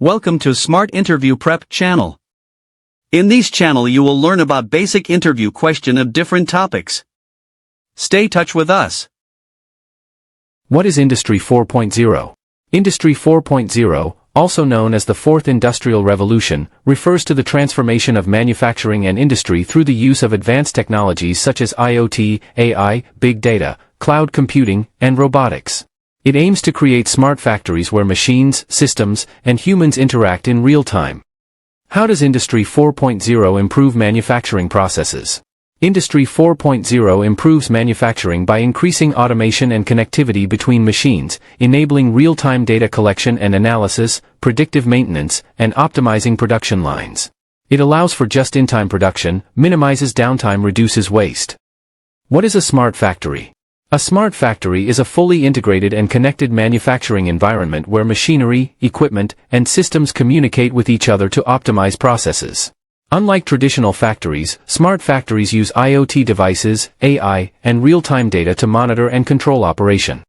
Welcome to Smart Interview Prep channel. In this channel you will learn about basic interview question of different topics. Stay touch with us. What is Industry 4.0? Industry 4.0, also known as the Fourth Industrial Revolution, refers to the transformation of manufacturing and industry through the use of advanced technologies such as IOT, AI, big data, cloud computing, and robotics. It aims to create smart factories where machines, systems, and humans interact in real time. How does Industry 4.0 improve manufacturing processes? Industry 4.0 improves manufacturing by increasing automation and connectivity between machines, enabling real-time data collection and analysis, predictive maintenance, and optimizing production lines. It allows for just-in-time production, minimizes downtime, reduces waste. What is a smart factory? A smart factory is a fully integrated and connected manufacturing environment where machinery, equipment, and systems communicate with each other to optimize processes. Unlike traditional factories, smart factories use IoT devices, AI, and real-time data to monitor and control operation.